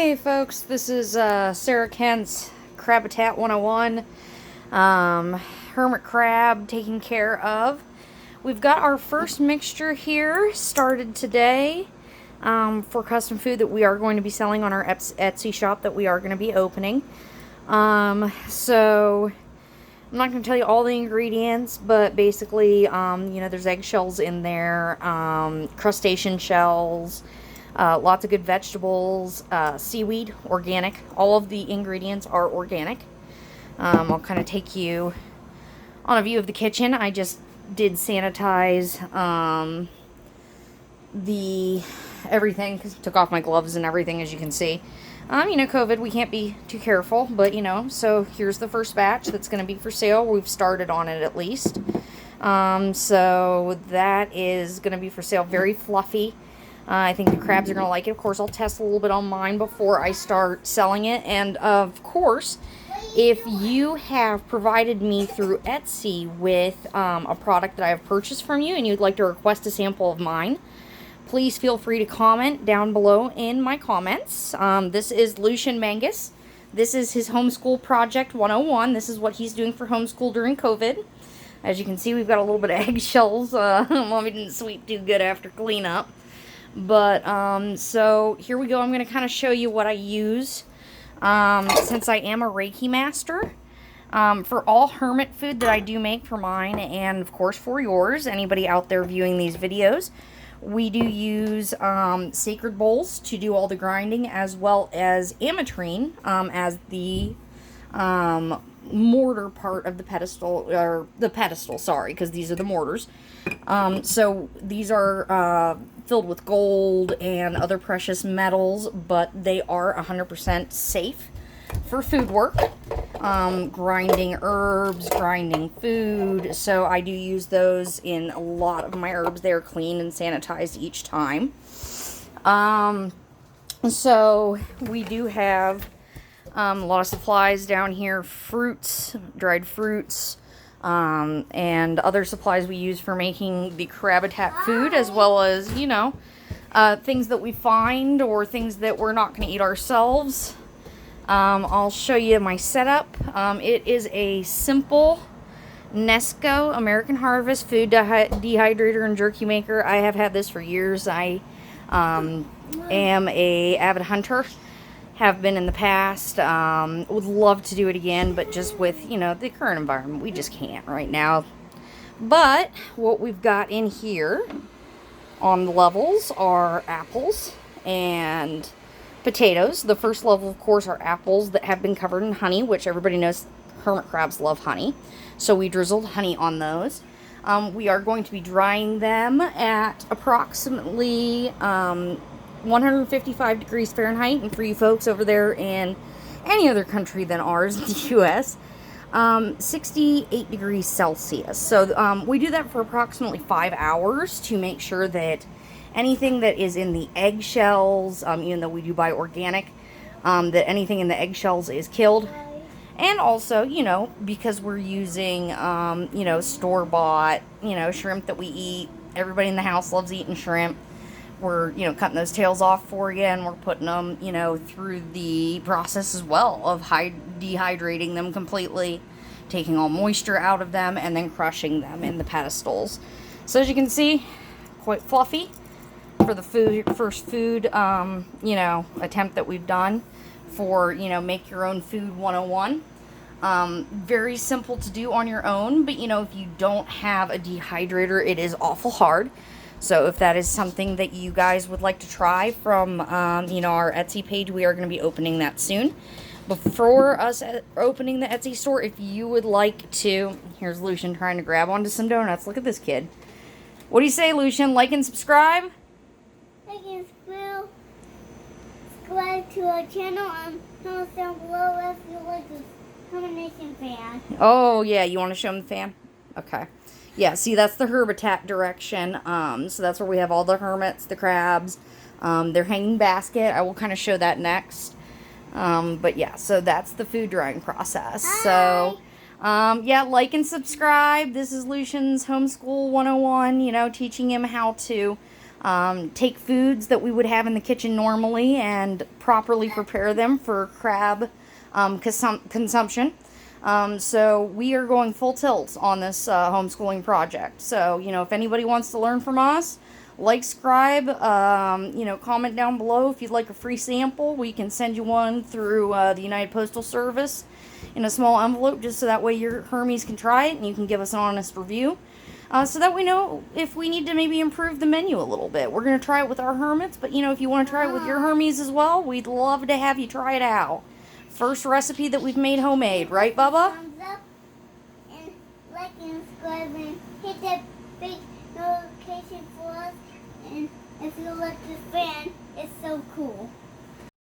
Hey folks, this is Sarah Kent's Crabitat 101, hermit crab taken care of. We've got our first mixture here started today for custom food that we are going to be selling on our Etsy shop that we are going to be opening. So I'm not going to tell you all the ingredients, but basically, there's eggshells in there, crustacean shells, lots of good vegetables, seaweed, organic. All of the ingredients are organic. I'll kind of take you on a view of the kitchen. I just did sanitize the everything, took off my gloves and everything, as you can see. COVID, we can't be too careful, but, so here's the first batch that's going to be for sale. We've started on it at least. So that is going to be for sale. Very fluffy. I think the crabs are going to like it. Of course, I'll test a little bit on mine before I start selling it. And, of course, if you have provided me through Etsy with a product that I have purchased from you and you'd like to request a sample of mine, please feel free to comment down below in my comments. This is Lucian Mangus. This is his Homeschool Project 101. This is what he's doing for homeschool during COVID. As you can see, we've got a little bit of eggshells. Mommy didn't sweep too good after cleanup. But, so here we go. I'm going to kind of show you what I use, since I am a Reiki master. For all hermit food that I do make for mine, and of course for yours, anybody out there viewing these videos, we do use sacred bowls to do all the grinding, as well as ametrine as the mortar part of the pedestal, or the pedestal, sorry, because these are the mortars. So these are filled with gold and other precious metals, but they are 100% safe for food work. Grinding herbs, grinding food. So I do use those in a lot of my herbs. They're cleaned and sanitized each time. So we do have a lot of supplies down here. Fruits, dried fruits, and other supplies we use for making the Crabitat food, as well as, things that we find or things that we're not going to eat ourselves. I'll show you my setup. It is a simple Nesco American Harvest food dehydrator and jerky maker. I have had this for years. I am a avid hunter. Have been in the past. Would love to do it again, but just with, the current environment, we just can't right now. But what we've got in here on the levels are apples and potatoes. The first level, of course, are apples that have been covered in honey, which everybody knows hermit crabs love honey. So we drizzled honey on those. We are going to be drying them at approximately 155 degrees Fahrenheit. And for you folks over there in any other country than ours, the U.S., 68 degrees Celsius. So we do that for approximately 5 hours to make sure that anything that is in the eggshells, even though we do buy organic, that anything in the eggshells is killed. And also, because we're using, store-bought, shrimp that we eat. Everybody in the house loves eating shrimp. We're, cutting those tails off for you, and we're putting them, through the process as well of dehydrating them completely, taking all moisture out of them, and then crushing them in the pedestals. So as you can see, quite fluffy for the first food, attempt that we've done for, make your own food 101. Very simple to do on your own, but, if you don't have a dehydrator, it is awful hard. So if that is something that you guys would like to try from, our Etsy page, we are going to be opening that soon. Before us opening the Etsy store, if you would like to, here's Lucian trying to grab onto some donuts. Look at this kid. What do you say, Lucian? Like and subscribe? Like and subscribe to our channel and comment down below if you like this combination fan. Oh, yeah. You want to show them the fan? Okay. Yeah, see, that's the herbitat direction. So that's where we have all the hermits, the crabs, their hanging basket. I will kind of show that next. But yeah, so that's the food drying process. Hi. So, yeah, like and subscribe. This is Lucian's Homeschool 101, teaching him how to take foods that we would have in the kitchen normally and properly prepare them for crab consumption. So we are going full tilt on this homeschooling project. So, if anybody wants to learn from us, like, subscribe, comment down below if you'd like a free sample. We can send you one through the United Postal Service in a small envelope, just so that way your Hermes can try it and you can give us an honest review. So that we know if we need to maybe improve the menu a little bit. We're going to try it with our hermits, but if you want to try it with your Hermes as well, we'd love to have you try it out. First recipe that we've made homemade, right, Bubba? Thumbs up and like and subscribe and hit that big notification for us. And if you like this fan, it's so cool.